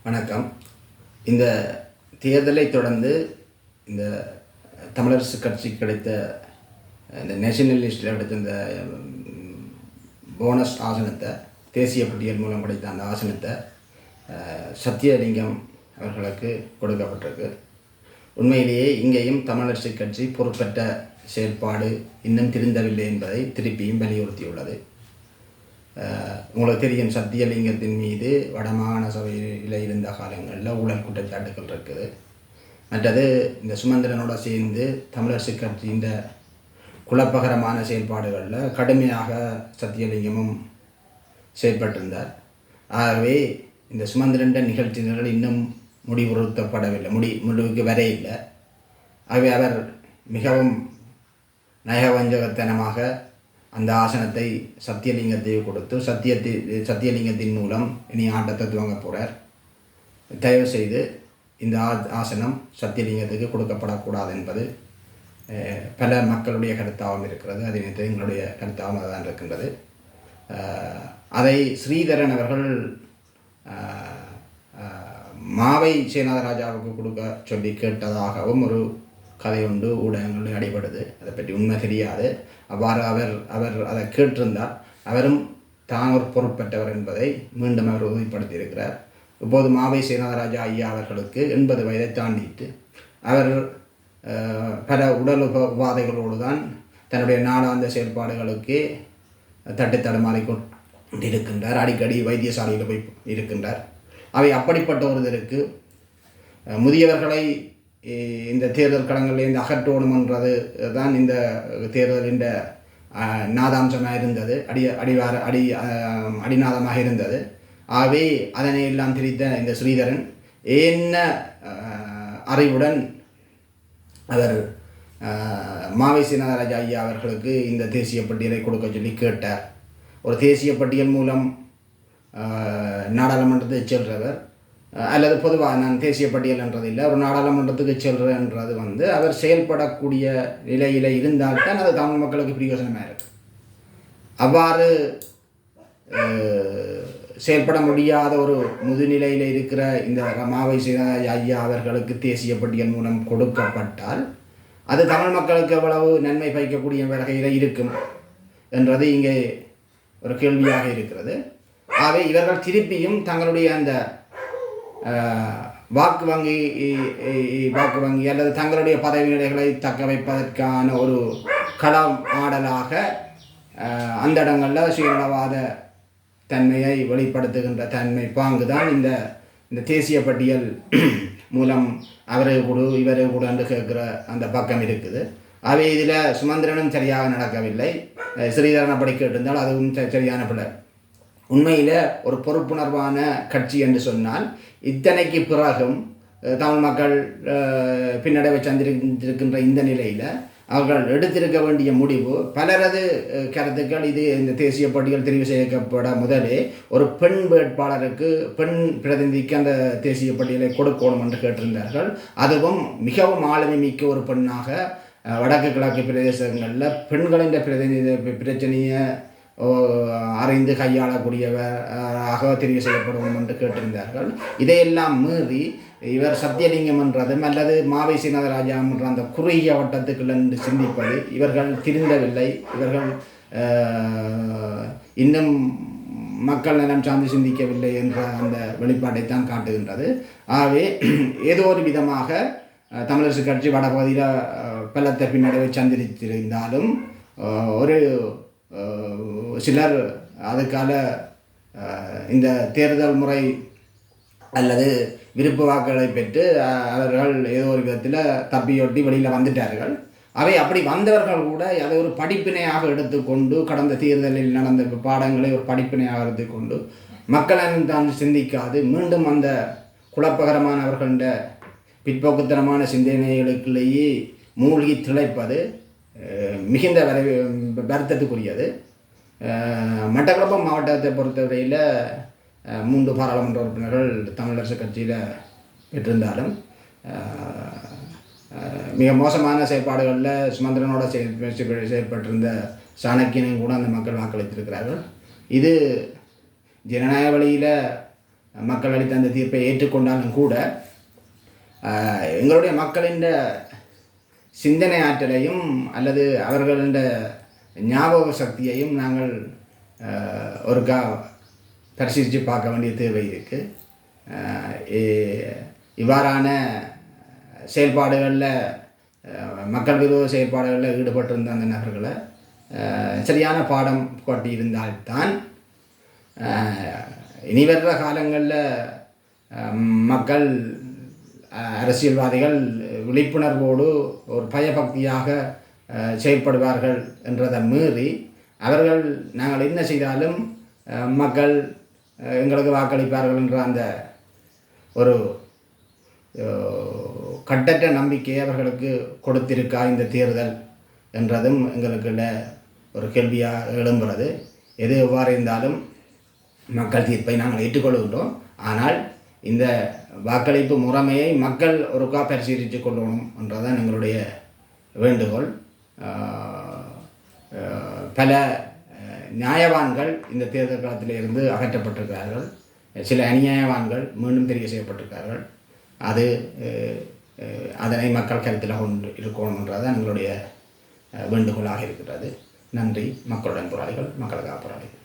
வணக்கம். இந்த தேர்தலை தொடர்ந்து இந்த தமிழரசு கட்சி கிடைத்த இந்த நேஷனலிஸ்டில் கிடைத்த இந்த போனஸ் ஆசனத்தை, தேசிய பட்டியல் மூலம் கிடைத்த அந்த ஆசனத்தை சத்தியலிங்கம் அவர்களுக்கு கொடுக்கப்பட்டிருக்கு. உண்மையிலேயே இங்கேயும் தமிழரசு கட்சி பொறுப்பற்ற செயல்பாடு இன்னும் திருந்தவில்லை என்பதை திருப்பியும் வலியுறுத்தியுள்ளது. உங்களுக்கு தெரியும், சத்தியலிங்கத்தின் மீது வடமாகாண சபையில் இருந்த காலங்களில் ஊழல் குற்றச்சாட்டுகள் இருக்குது. மற்றது இந்த சுமந்திரனோட சேர்ந்து தமிழரசு கட்சியின் குழப்பகரமான செயல்பாடுகளில் கடுமையாக சத்தியலிங்கமும் செயல்பட்டிருந்தார். ஆகவே இந்த சுமந்திரன் நிகழ்ச்சிகள் இன்னும் முடிவுறுத்தப்படவில்லை, முடிவுக்கு வர இல்லை. ஆகவே அவர் மிகவும் நயவஞ்சகத்தனமாக அந்த ஆசனத்தை சத்தியலிங்கத்தை கொடுத்து சத்தியலிங்கத்தின் மூலம் இனி ஆட்டத்தை துவங்க போகிறார். தயவு செய்து இந்த ஆசனம் சத்தியலிங்கத்துக்கு கொடுக்கப்படக்கூடாது என்பது பல மக்களுடைய கருத்தாகவும் இருக்கிறது. அதே நேரத்தில் எங்களுடைய கருத்தாகவும் அதுதான் இருக்கின்றது. அதை ஸ்ரீதரன் அவர்கள் மாவை சேனாதராஜாவுக்கு கொடுக்க சொல்லி கேட்டதாகவும் ஒரு கதை உண்டு, ஊடகங்களில் அடிபடுது. அதை பற்றி உண்மை தெரியாது. அவ்வாறு அவர் அதை கேட்டிருந்தார். அவரும் தான் ஒரு பொறுப்பற்றவர் என்பதை மீண்டும் அவர் உறுதிப்படுத்தியிருக்கிறார். இப்போது மாவை சேனாதராஜா ஐயா அவர்களுக்கு 80 வயதை தாண்டிட்டு அவர் பல உடல் உபாதைகளோடு தான் தன்னுடைய நாளாந்த செயல்பாடுகளுக்கு தட்டு தடுமாறி கொண்டிருக்கின்றார். அடிக்கடி வைத்தியசாலையில் போய் இருக்கின்றார். அவை அப்படிப்பட்ட ஒருவருக்கு முதியவர்களை இந்த தேர்தல் களங்களில் அகற்றணுமென்றது தான் இந்த தேர்தலின் நாதாம்சமாக இருந்தது, அடிநாதமாக இருந்தது. ஆகவே அதனை எல்லாம் திரித்த இந்த ஸ்ரீதரன் என்ன அறிவுடன் அவர் மாவை சேனாதராஜா ஐயா அவர்களுக்கு இந்த தேசிய பட்டியலை கொடுக்க சொல்லி கேட்டார். ஒரு தேசிய பட்டியல் மூலம் நாடாளுமன்றத்தை செல்றவர், அல்லது பொதுவாக நான் தேசிய பட்டியல் என்றது இல்லை, ஒரு நாடாளுமன்றத்துக்கு செல்றன்றது அவர் செயல்படக்கூடிய நிலையில் இருந்தால்தான் அது தமிழ் மக்களுக்கு பிரயோஜனமாக இருக்கு. அவ்வாறு செயல்பட முடியாத ஒரு முதுநிலையில் இருக்கிற இந்த மாவை சேனாதராஜா ஐயா அவர்களுக்கு தேசிய பட்டியல் மூலம் கொடுக்கப்பட்டால் அது தமிழ் மக்களுக்கு எவ்வளவு நன்மை பயக்கக்கூடிய வகையில் இருக்கும் என்றது இங்கே ஒரு கேள்வியாக இருக்கிறது. ஆகவே இவர்கள் திருப்பியும் தங்களுடைய அந்த வாக்கு வங்கி அல்லது தங்களுடைய பதவி நிலைகளை தக்க வைப்பதற்கான ஒரு களம் ஆடலாக அந்த இடங்களில் சுயநலவாத தன்மையை வெளிப்படுத்துகின்ற தன்மை பாங்கு தான் இந்த தேசிய பட்டியல் மூலம் அவரை கொடு இவரை கொடு என்று கேட்குற அந்த பக்கம் இருக்குது. அவை இதில் சுமந்திரனும் சரியாக நடக்கவில்லை, ஸ்ரீதரன் அப்படி கேட்டிருந்தால் அதுவும் சரியான பிள்ளை. உண்மையில் ஒரு பொறுப்புணர்வான கட்சி என்று சொன்னால் இத்தனைக்கு பிறகும் தமிழ் மக்கள் பின்னடைவை சந்திருக்கின்ற இந்த நிலையில் அவர்கள் எடுத்திருக்க வேண்டிய முடிவு, பலரது கருத்துக்கள், இது இந்த தேசிய பட்டியல் தெரிவு செய்யப்பட முதலே ஒரு பெண் வேட்பாளருக்கு, பெண் பிரதிநிதிக்கு அந்த தேசிய பட்டியலை கொடுக்கணும் என்று கேட்டிருந்தார்கள். அதுவும் மிகவும் ஆளுமை மிக்க ஒரு பெண்ணாக வடக்கு கிழக்கு பிரதேசங்களில் பெண்களின் பிரச்சனையை அறிந்து கையாளக்கூடியவராக தெரிவு செய்யப்படும் என்று கேட்டிருந்தார்கள். இதையெல்லாம் மீறி இவர் சத்தியலிங்கம் என்றதும் அல்லது மாவை சேனாதராஜா என்ற அந்த குறுகிய வட்டத்துக்குள் என்று சிந்திப்பது இவர்கள் திருந்தவில்லை. இவர்கள் இன்னும் மக்கள் நலம் சார்ந்து சிந்திக்கவில்லை என்ற அந்த வெளிப்பாட்டை தான் காட்டுகின்றது. ஆகவே ஏதோ ஒரு விதமாக தமிழரசு கட்சி வடபகுதியில் பலத்த பின்னடைவை சந்தித்திருந்தாலும் ஒரு சிலர் அதுக்கால இந்த தேர்தல் முறை அல்லது விருப்ப வாக்குகளை பெற்று அவர்கள் ஏதோ ஒரு விதத்தில் தப்பியொட்டி வெளியில் வந்துட்டார்கள். அவை அப்படி வந்தவர்கள் கூட அதை ஒரு படிப்பினையாக எடுத்துக்கொண்டு கடந்த தேர்தலில் நடந்த பாடங்களை ஒரு படிப்பினையாக எடுத்துக்கொண்டு மக்களை தான் சிந்திக்காது மீண்டும் அந்த குழப்பகரமானவர்கள பிற்போக்குத்தனமான சிந்தனைகளுக்குள்ளேயே மூழ்கி திளைப்பது மிகுந்த வருத்தத்துக்குரியது. மட்டக்களப்பு மாவட்டத்தை பொறுத்தவரையில் 3 பாராளுமன்ற உறுப்பினர்கள் தமிழரசு கட்சியில் பெற்றிருந்தாலும் மிக மோசமான செயல்பாடுகளில் சுமந்திரனோட செயல்பட்டிருந்த சாணக்கியனையும் கூட அந்த மக்கள் வாக்களித்திருக்கிறார்கள். இது ஜனநாயக வழியில் மக்கள் அளித்த அந்த தீர்ப்பை ஏற்றுக்கொண்டாலும் கூட எங்களுடைய மக்களின் சிந்தனை ஆற்றலையும் அல்லது அவர்களின் ஞாபக சக்தியையும் நாங்கள் ஒருக்கா பரிசீலித்து பார்க்க வேண்டிய தேவை இருக்குது. இவ்வாறான செயல்பாடுகளில் மக்கள் விரோத செயல்பாடுகளில் ஈடுபட்டிருந்த அந்த நபர்களை சரியான பாடம் காட்டியிருந்தால்தான் இனி வர்ற காலங்களில் மக்கள் அரசியல்வாதிகள் விழிப்புணர்வோடு ஒரு பயபக்தியாக செயல்படுவார்கள் என்றதை மீறி அவர்கள் நாங்கள் என்ன செய்தாலும் மக்கள் எங்களுக்கு வாக்களிப்பார்கள் என்ற அந்த ஒரு கட்டற்ற நம்பிக்கையை அவர்களுக்கு கொடுத்திருக்கா இந்த தேர்தல் என்றதும் எங்களுக்குள்ள ஒரு கேள்வியாக எழும்புகிறது. எது எவ்வாறு இருந்தாலும் மக்கள் தீர்ப்பை நாங்கள் ஏற்றுக்கொள்கின்றோம். ஆனால் இந்த வாக்களிப்பு முறைமையை மக்கள் ஒருக்கா பரிசீலித்து கொள்ளணும் என்றதான் எங்களுடைய வேண்டுகோள். பல நியாயவான்கள் இந்த தேர்தல் களத்தில் இருந்து அகற்றப்பட்டிருக்கிறார்கள். சில அநியாயவான்கள் மீண்டும் தெரிய செய்யப்பட்டிருக்கிறார்கள். அதனை மக்கள் கருத்தில் கொண்டு இருக்கணும் என்றதான் எங்களுடைய வேண்டுகோளாக இருக்கிறது. நன்றி. மக்களுடன் போராளிகள், மக்களுக்காக போராளிகள்.